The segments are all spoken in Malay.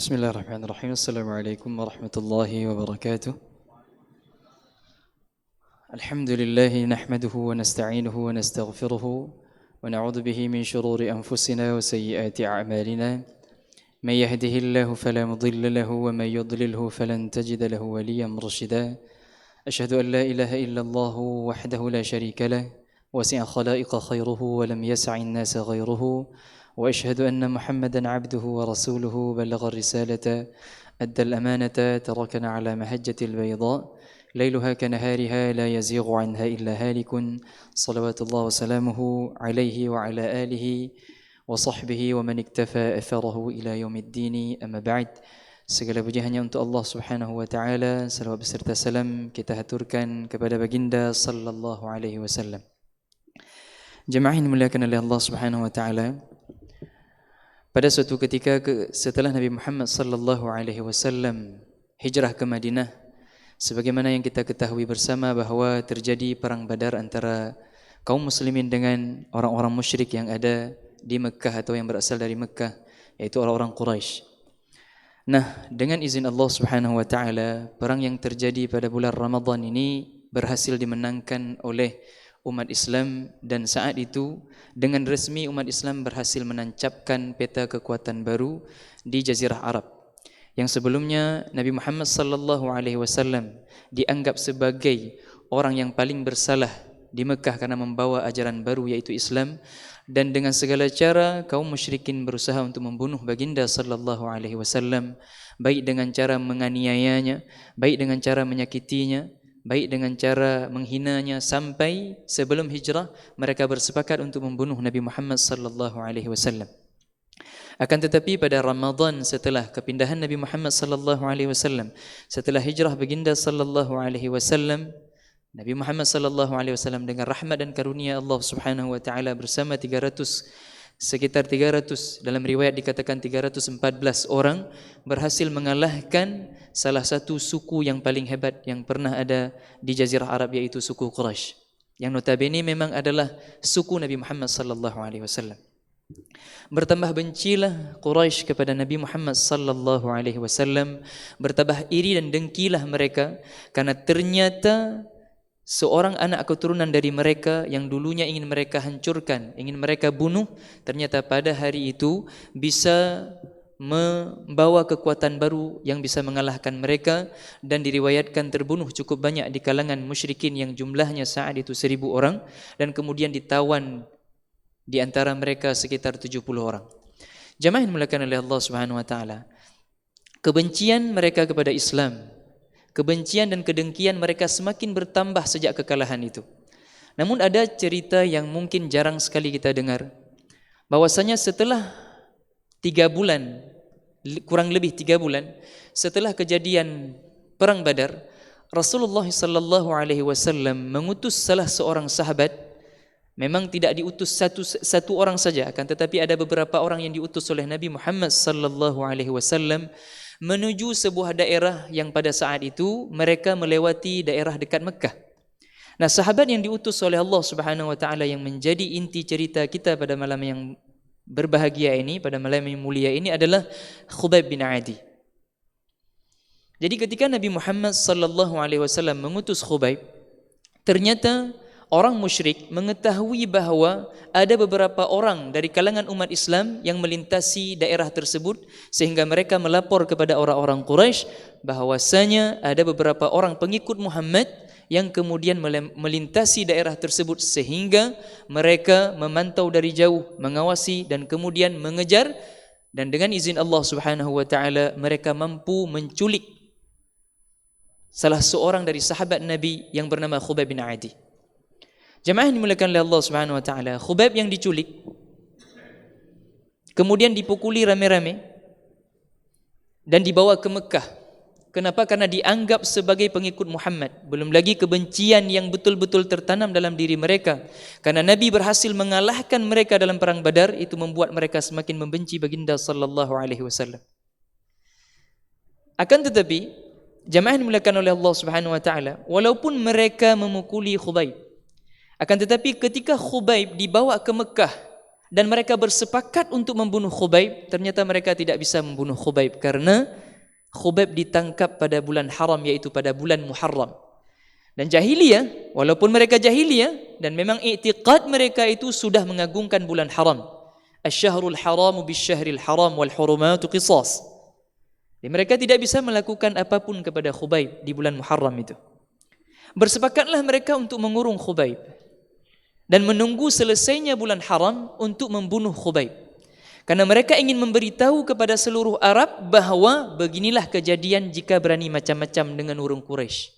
بسم الله الرحمن الرحيم. السلام عليكم ورحمة الله وبركاته. الحمد لله نحمده ونستعينه ونستغفره ونعوذ به من شرور أنفسنا وسيئات أعمالنا. من يهده الله فلا مضل له ومن يضلله فلن تجد له وليا مرشدا. أشهد أن لا إله إلا الله وحده لا شريك له وسع خلائق خيره ولم يسع الناس غيره. وأشهد أن محمدا عبده ورسوله بلغ الرسالة أدى الأمانة تركنا على مهجة البيضاء ليلها كنهارها لا يزيغ عنها إلا هالك. صلوات الله وسلامه عليه وعلى آله وصحبه ومن اكتفى أثره إلى يوم الدين. أما بعد. Segala puji hanya untuk Allah Subhanahu wa taala. Salawat beserta salam kita haturkan kepada baginda sallallahu alaihi wasallam. Jemaah yang dimuliakan oleh Allah Subhanahu wa taala. Pada suatu ketika setelah Nabi Muhammad sallallahu alaihi wasallam hijrah ke Madinah, sebagaimana yang kita ketahui bersama bahwa terjadi perang Badar antara kaum muslimin dengan orang-orang musyrik yang ada di Mekah atau yang berasal dari Mekah, yaitu orang-orang Quraisy. Nah, dengan izin Allah Subhanahu wa taala, perang yang terjadi pada bulan Ramadan ini berhasil dimenangkan oleh umat Islam, dan saat itu dengan resmi umat Islam berhasil menancapkan peta kekuatan baru di Jazirah Arab. Yang sebelumnya Nabi Muhammad sallallahu alaihi wasallam dianggap sebagai orang yang paling bersalah di Mekah karena membawa ajaran baru yaitu Islam, dan dengan segala cara kaum musyrikin berusaha untuk membunuh baginda sallallahu alaihi wasallam, baik dengan cara menganiayanya, baik dengan cara menyakitinya, baik dengan cara menghinanya, sampai sebelum hijrah mereka bersepakat untuk membunuh Nabi Muhammad sallallahu alaihi wasallam. Akan tetapi pada Ramadan setelah kepindahan Nabi Muhammad sallallahu alaihi wasallam, setelah hijrah baginda sallallahu alaihi wasallam, Nabi Muhammad sallallahu alaihi wasallam dengan rahmat dan karunia Allah Subhanahu wa taala bersama sekitar 300, dalam riwayat dikatakan 314 orang, berhasil mengalahkan salah satu suku yang paling hebat yang pernah ada di Jazirah Arab, yaitu suku Quraisy, yang notabene memang adalah suku Nabi Muhammad sallallahu alaihi wasallam. Bertambah bencilah Quraisy kepada Nabi Muhammad sallallahu alaihi wasallam, bertambah iri dan dengkilah mereka karena ternyata seorang anak keturunan dari mereka yang dulunya ingin mereka hancurkan, ingin mereka bunuh, ternyata pada hari itu bisa membawa kekuatan baru yang bisa mengalahkan mereka, dan diriwayatkan terbunuh cukup banyak di kalangan musyrikin yang jumlahnya saat itu 1000 orang, dan kemudian ditawan di antara mereka sekitar 70 orang. Jemaah yang dimuliakan oleh Allah Subhanahu wa taala, kebencian mereka kepada Islam, kebencian dan kedengkian mereka semakin bertambah sejak kekalahan itu. Namun ada cerita yang mungkin jarang sekali kita dengar, bahwasanya setelah 3 bulan, kurang lebih 3 bulan setelah kejadian perang Badar, Rasulullah sallallahu alaihi wasallam mengutus salah seorang sahabat. Memang tidak diutus satu orang saja, akan tetapi ada beberapa orang yang diutus oleh Nabi Muhammad sallallahu alaihi wasallam menuju sebuah daerah yang pada saat itu mereka melewati daerah dekat Mekah. Nah, sahabat yang diutus oleh Allah Subhanahu wa taala yang menjadi inti cerita kita pada malam yang berbahagia ini, pada malam yang mulia ini, adalah Khubayb bin Adi. Jadi ketika Nabi Muhammad sallallahu alaihi wasallam mengutus Khubayb, ternyata orang musyrik mengetahui bahawa ada beberapa orang dari kalangan umat Islam yang melintasi daerah tersebut, sehingga mereka melapor kepada orang-orang Quraisy bahawasanya ada beberapa orang pengikut Muhammad yang kemudian melintasi daerah tersebut, sehingga mereka memantau dari jauh, mengawasi dan kemudian mengejar, dan dengan izin Allah Subhanahu wa taala mereka mampu menculik salah seorang dari sahabat Nabi yang bernama Khubayb bin Adi. Jemaah yang dimuliakan oleh Allah Subhanahu wa taala, Khubayb yang diculik kemudian dipukuli rame-rame dan dibawa ke Mekah. Kenapa? Karena dianggap sebagai pengikut Muhammad. Belum lagi kebencian yang betul-betul tertanam dalam diri mereka, karena Nabi berhasil mengalahkan mereka dalam perang Badar, itu membuat mereka semakin membenci baginda sallallahu alaihi wasallam. Akan tetapi jemaah yang dimuliakan oleh Allah Subhanahu wa taala, walaupun mereka memukuli Khubayb, akan tetapi ketika Khubayb dibawa ke Mekah dan mereka bersepakat untuk membunuh Khubayb. Ternyata mereka tidak bisa membunuh Khubayb karena Khubayb ditangkap pada bulan haram, yaitu pada bulan Muharram. Dan jahiliyah, walaupun mereka jahiliyah dan memang i'tiqad mereka itu sudah mengagungkan bulan haram. Asy-syahrul haramu bisy-syahril haram wal hurumatu qisas. Dan mereka tidak bisa melakukan apapun kepada Khubayb di bulan Muharram itu. Bersepakatlah mereka untuk mengurung Khubayb dan menunggu selesainya bulan haram untuk membunuh Khubayb. Karena mereka ingin memberitahu kepada seluruh Arab bahawa beginilah kejadian jika berani macam-macam dengan urung Quraisy.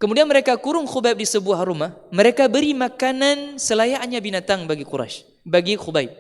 Kemudian mereka kurung Khubayb di sebuah rumah. Mereka beri makanan selayaknya binatang bagi Quraisy, bagi Khubayb.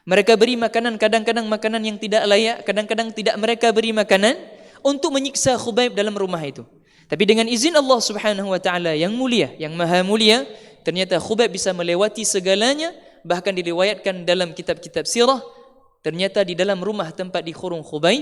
Mereka beri makanan, kadang-kadang makanan yang tidak layak, kadang-kadang tidak mereka beri makanan untuk menyiksa Khubayb dalam rumah itu. Tapi dengan izin Allah Subhanahu wa taala yang mulia, yang maha mulia, ternyata Khubayb bisa melewati segalanya. Bahkan diriwayatkan dalam kitab-kitab sirah, ternyata di dalam rumah tempat dikurung Khubayb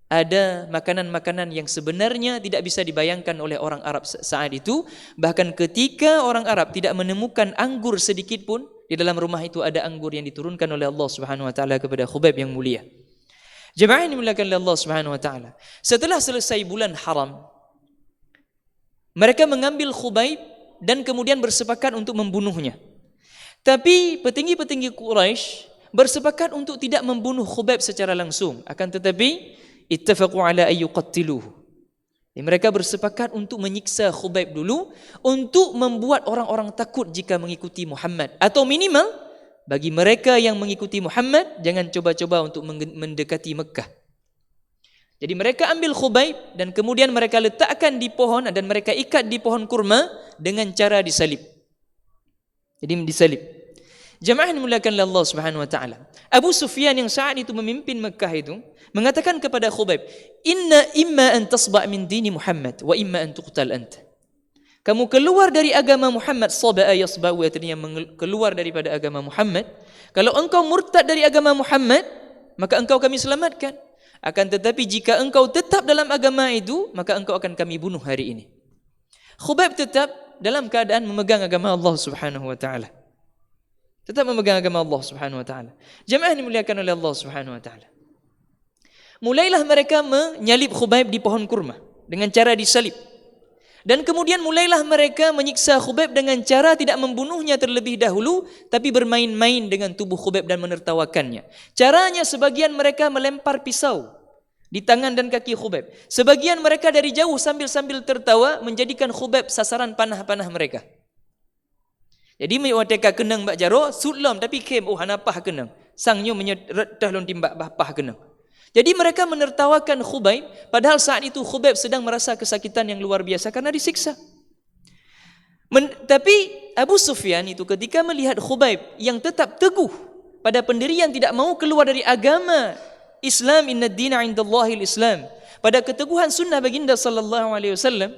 ada makanan-makanan yang sebenarnya tidak bisa dibayangkan oleh orang Arab saat itu. Bahkan ketika orang Arab tidak menemukan anggur sedikit pun, di dalam rumah itu ada anggur yang diturunkan oleh Allah Subhanahu wa taala kepada Khubayb yang mulia. Jemaah yang dimuliakan oleh Allah Subhanahu wa taala. Setelah selesai bulan haram, mereka mengambil Khubayb dan kemudian bersepakat untuk membunuhnya. Tapi petinggi-petinggi Quraisy bersepakat untuk tidak membunuh Khubayb secara langsung. Akan tetapi ittafaqu ala ayyuqattiluhu. Mereka bersepakat untuk menyiksa Khubayb dulu, untuk membuat orang-orang takut jika mengikuti Muhammad. Atau minimal bagi mereka yang mengikuti Muhammad, jangan coba-coba untuk mendekati Mekah. Jadi mereka ambil Khubayb dan kemudian mereka letakkan di pohon dan mereka ikat di pohon kurma dengan cara disalib. Jadi disalib. Jemaah yang dimuliakan oleh Allah Subhanahu wa taala. Abu Sufyan yang saat itu memimpin Mekah itu mengatakan kepada Khubayb, "Inna imma an tasba' min dini Muhammad wa imma an tuqtal anta." Kamu keluar dari agama Muhammad, saba'a yasba'u, artinya keluar daripada agama Muhammad. Kalau engkau murtad dari agama Muhammad, maka engkau kami selamatkan. Akan tetapi jika engkau tetap dalam agama itu, maka engkau akan kami bunuh hari ini. Khubayb tetap dalam keadaan memegang agama Allah Subhanahu wa taala. Tetap memegang agama Allah Subhanahu wa taala. Jemaah dimuliakan oleh Allah Subhanahu wa taala. Mulailah mereka menyalib Khubayb di pohon kurma dengan cara disalib. Dan kemudian mulailah mereka menyiksa Khubayb dengan cara tidak membunuhnya terlebih dahulu, tapi bermain-main dengan tubuh Khubayb dan menertawakannya. Caranya sebagian mereka melempar pisau di tangan dan kaki Khubayb. Sebagian mereka dari jauh sambil tertawa menjadikan Khubayb sasaran panah-panah mereka. Jadi mewateka kenang bak jaro, sulam tapi kem hanapah kenang. Sangnya menyeretah lon timbak bapah kenang. Jadi mereka menertawakan Khubayb, padahal saat itu Khubayb sedang merasa kesakitan yang luar biasa karena disiksa. Tapi Abu Sufyan itu ketika melihat Khubayb yang tetap teguh pada pendirian tidak mau keluar dari agama Islam, inna ad-dina 'indallahil Islam, pada keteguhan sunnah baginda sallallahu alaihi wasallam,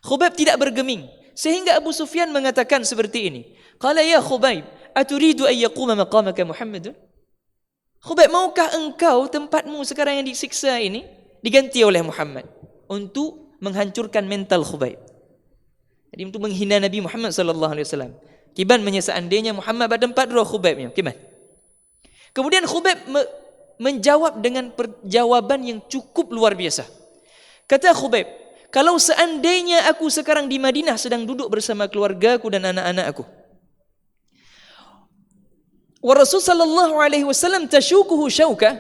Khubayb tidak bergeming. Sehingga Abu Sufyan mengatakan seperti ini, qala ya Khubayb, aturidu an yaquma maqamaka Muhammadun? Khubayb, maukah engkau tempatmu sekarang yang disiksa ini diganti oleh Muhammad, untuk menghancurkan mental Khubayb. Jadi untuk menghina Nabi Muhammad sallallahu alaihi wasallam. Kiban seandainya Muhammad pada tempat roh Khubaybnya, kiban. Kemudian Khubayb menjawab dengan jawaban yang cukup luar biasa. Kata Khubayb, kalau seandainya aku sekarang di Madinah sedang duduk bersama keluargaku dan anak-anak aku, wa Rasul sallallahu alaihi wasallam tashukuhu syauka,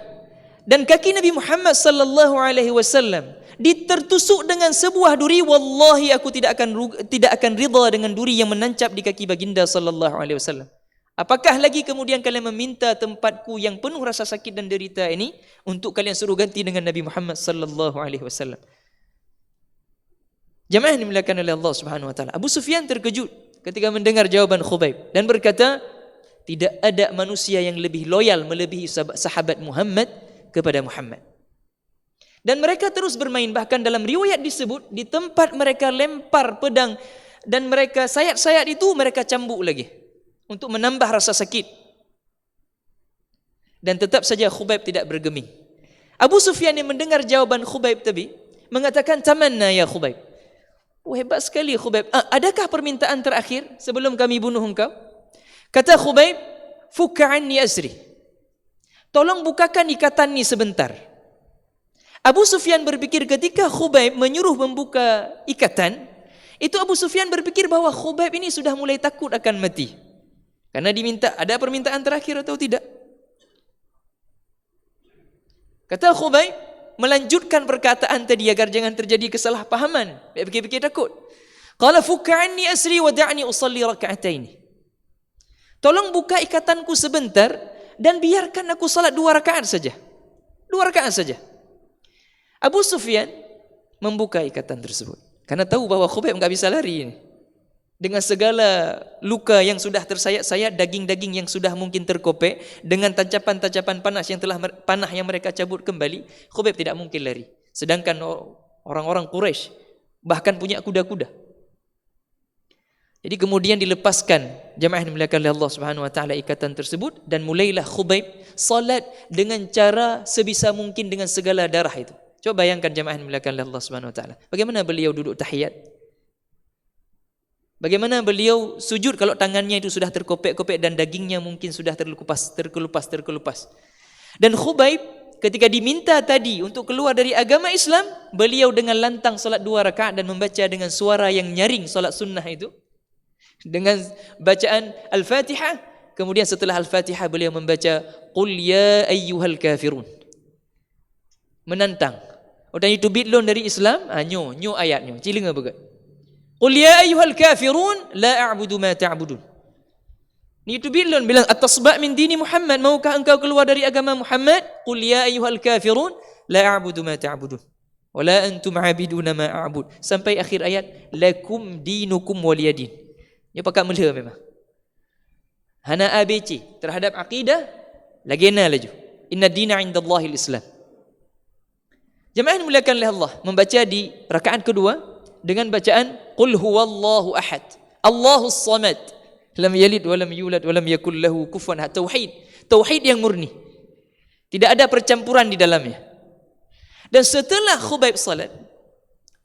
dan kaki Nabi Muhammad sallallahu alaihi wasallam ditertusuk dengan sebuah duri, wallahi aku tidak akan ridha dengan duri yang menancap di kaki baginda sallallahu alaihi wasallam. Apakah lagi kemudian kalian meminta tempatku yang penuh rasa sakit dan derita ini untuk kalian suruh ganti dengan Nabi Muhammad sallallahu alaihi wasallam? Jemaah yang dimuliakan oleh Allah Subhanahu wa taala. Abu Sufyan terkejut ketika mendengar jawaban Khubayb dan berkata, tidak ada manusia yang lebih loyal melebihi sahabat Muhammad kepada Muhammad. Dan mereka terus bermain, bahkan dalam riwayat disebut di tempat mereka lempar pedang dan mereka sayat-sayat itu mereka cambuk lagi untuk menambah rasa sakit. Dan tetap saja Khubayb tidak bergeming. Abu Sufyan yang mendengar jawaban Khubayb tadi mengatakan, tamanna ya Khubayb. Hebat sekali Khubayb. Adakah permintaan terakhir sebelum kami bunuh engkau? Kata Khubayb, "Fukka anni asri." Tolong bukakan ikatan ni sebentar. Abu Sufyan berpikir ketika Khubayb menyuruh membuka ikatan, itu Abu Sufyan berpikir bahwa Khubayb ini sudah mulai takut akan mati. Karena diminta, ada permintaan terakhir atau tidak? Kata Khubayb, melanjutkan perkataan tadi agar jangan terjadi kesalahpahaman. Dia fikir-fikir takut. Qala fukka anni asri wa da'ni usalli raka'atain. Tolong buka ikatanku sebentar dan biarkan aku salat 2 rakaat saja. 2 rakaat saja. Abu Sufyan membuka ikatan tersebut karena tahu bahwa Khubayb enggak bisa lari ini. Dengan segala luka yang sudah tersayat-sayat, daging-daging yang sudah mungkin terkopek, dengan tacapan-tacapan panah yang mereka cabut kembali, Khubayb tidak mungkin lari. Sedangkan orang-orang Quraisy bahkan punya kuda-kuda. Jadi kemudian dilepaskan jamaah yang dimuliakan oleh Allah Subhanahu wa taala ikatan tersebut dan mulailah Khubayb salat dengan cara sebisa mungkin dengan segala darah itu. Coba bayangkan jamaah yang dimuliakan oleh Allah Subhanahu wa taala. Bagaimana beliau duduk tahiyat? Bagaimana beliau sujud kalau tangannya itu sudah terkopek-kopek dan dagingnya mungkin sudah terkelupas. Dan Khubayb ketika diminta tadi untuk keluar dari agama Islam, beliau dengan lantang salat 2 rakaat dan membaca dengan suara yang nyaring salat sunnah itu. Dengan bacaan Al-Fatihah, kemudian setelah Al-Fatihah beliau membaca Qul ya ayyuhal kafirun. Menantang. Dan itu bidlon dari Islam, nyo ayatnya. Cilinga begat. Qul ya ayyuhal kafirun la a'budu ma ta'budun. Ni itu bidlon bilang at-tasba' min dini Muhammad, maukah engkau keluar dari agama Muhammad? Qul ya ayyuhal kafirun la a'budu ma ta'budun. Wala antum 'abiduna ma a'bud. Sampai akhir ayat lakum dinukum waliyadin. Dia pakai melha memang. Hana ABC terhadap akidah lagena laju. Inna dina 'indallahil Islam. Jemaah yang dimuliakan oleh Allah membaca di rakaat kedua dengan bacaan Qul huwallahu ahad, Allahus samad, lam yalid wa lam yulad wa lam yakul lahu kufuwan ahad. Tauhid yang murni. Tidak ada percampuran di dalamnya. Dan setelah Khubayb salat,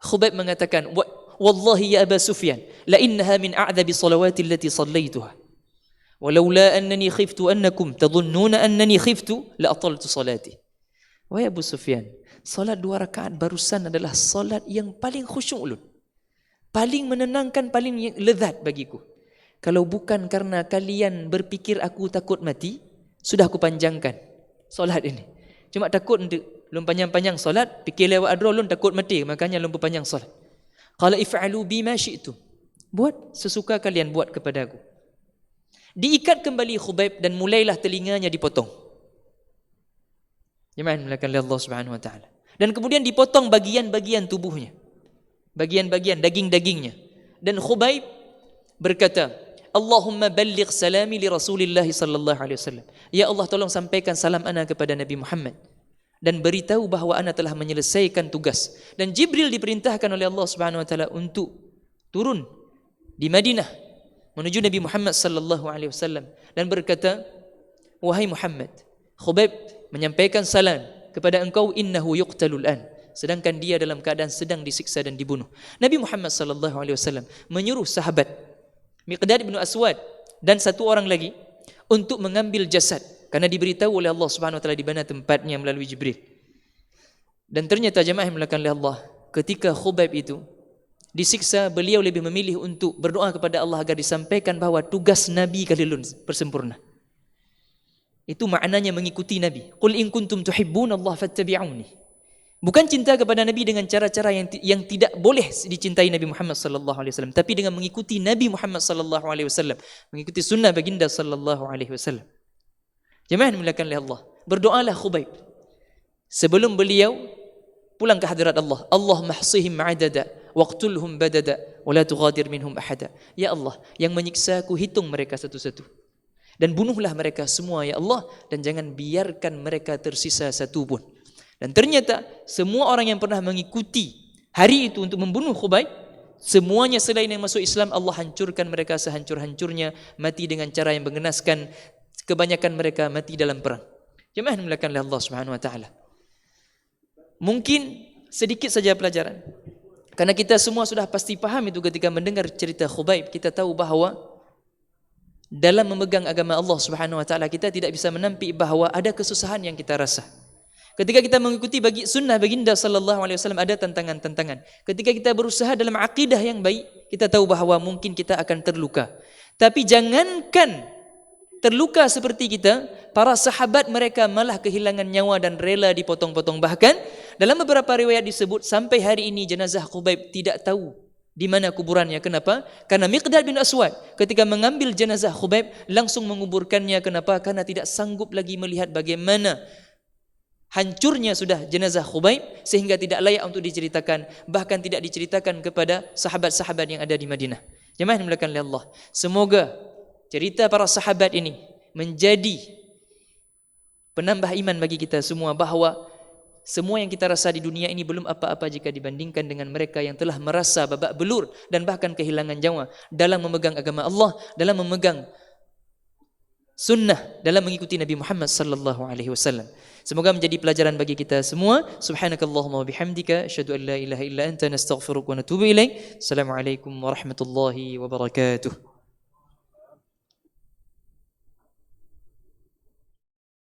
Khubayb mengatakan, "Wallahi ya Aba Sufyan, la innaha min a'dhabi salawati allati sallaituha. Walaula annani khiftu annakum tadhunnuna annani khiftu la ataltu salati." Wahai Abu Sufyan, salat 2 rakaat barusan adalah salat yang paling khusyuk ulun. Paling menenangkan, paling lezat bagiku. Kalau bukan karena kalian berpikir aku takut mati, sudah aku panjangkan salat ini. Cuma takut untuk lum panjang-panjang salat, fikir lewat adro lum takut mati, makanya lum panjang salat. Qala if'alu bima syi'tum. Buat sesuka kalian buat kepadaku. Diikat kembali Khubayb dan mulailah telinganya dipotong. Jemaah dimuliakan oleh Allah Subhanahu wa taala. Dan kemudian dipotong bagian-bagian tubuhnya. Bagian-bagian daging-dagingnya. Dan Khubayb berkata, "Allahumma balligh salami li Rasulillah sallallahu alaihi wasallam." Ya Allah, tolong sampaikan salam ana kepada Nabi Muhammad dan beritahu bahawa ana telah menyelesaikan tugas. Dan Jibril diperintahkan oleh Allah Subhanahu wa taala untuk turun di Madinah menuju Nabi Muhammad sallallahu alaihi wasallam dan berkata, "Wahai Muhammad, Khubayb menyampaikan salam kepada engkau, innahu yuqtalul an." Sedangkan dia dalam keadaan sedang disiksa dan dibunuh. Nabi Muhammad sallallahu alaihi wasallam menyuruh sahabat Miqdad bin Aswad dan satu orang lagi untuk mengambil jasad karena diberitahu oleh Allah Subhanahu wa taala di mana tempatnya melalui Jibril. Dan ternyata jemaah yang dimuliakan oleh Allah, ketika Khubayb itu disiksa, beliau lebih memilih untuk berdoa kepada Allah agar disampaikan bahawa tugas Nabi kalilun bersempurna. Itu maknanya mengikuti Nabi. Qul in kuntum tuhibbunallaha fattabi'uni. Bukan cinta kepada Nabi dengan cara-cara yang tidak boleh dicintai Nabi Muhammad sallallahu alaihi wasallam, tapi dengan mengikuti Nabi Muhammad sallallahu alaihi wasallam, mengikuti sunnah baginda sallallahu alaihi wasallam. Jemaah yang dimuliakan oleh Allah, berdoalah Khubayb sebelum beliau pulang ke hadirat Allah. Allahumma hsihim adada waqtulhum badada wa la tughadir minhum ahada. Ya Allah, yang menyiksa aku hitung mereka satu-satu dan bunuhlah mereka semua ya Allah, dan jangan biarkan mereka tersisa satu pun. Dan ternyata semua orang yang pernah mengikuti hari itu untuk membunuh Khubayb, semuanya selain yang masuk Islam, Allah hancurkan mereka sehancur-hancurnya, mati dengan cara yang mengenaskan. Kebanyakan mereka mati dalam perang. Jemaah yang dimuliakan oleh Allah Subhanahu wa taala. Mungkin sedikit saja pelajaran. Karena kita semua sudah pasti paham itu ketika mendengar cerita Khubayb, kita tahu bahawa dalam memegang agama Allah Subhanahu wa taala, kita tidak bisa menampik bahawa ada kesusahan yang kita rasa. Ketika kita mengikuti bagi sunnah baginda sallallahu alaihi wasallam, ada tantangan-tantangan. Ketika kita berusaha dalam akidah yang baik, kita tahu bahawa mungkin kita akan terluka. Tapi jangankan terluka seperti kita, para sahabat mereka malah kehilangan nyawa dan rela dipotong-potong. Bahkan dalam beberapa riwayat disebut sampai hari ini jenazah Khubayb tidak tahu di mana kuburannya. Kenapa? Karena Miqdad bin Aswad ketika mengambil jenazah Khubayb langsung menguburkannya. Kenapa? Karena tidak sanggup lagi melihat bagaimana hancurnya sudah jenazah Khubayb sehingga tidak layak untuk diceritakan, bahkan tidak diceritakan kepada sahabat-sahabat yang ada di Madinah. Jemaah yang dimuliakan oleh Allah, semoga cerita para sahabat ini menjadi penambah iman bagi kita semua bahawa semua yang kita rasa di dunia ini belum apa-apa jika dibandingkan dengan mereka yang telah merasa babak belur dan bahkan kehilangan nyawa dalam memegang agama Allah, dalam memegang sunnah, dalam mengikuti Nabi Muhammad sallallahu alaihi wasallam. Semoga menjadi pelajaran bagi kita semua. Subhanakallahumma wa bihamdika asyhadu an la ilaha illa anta nastaghfiruka wa natubu ilaik. Assalamualaikum warahmatullahi wabarakatuh.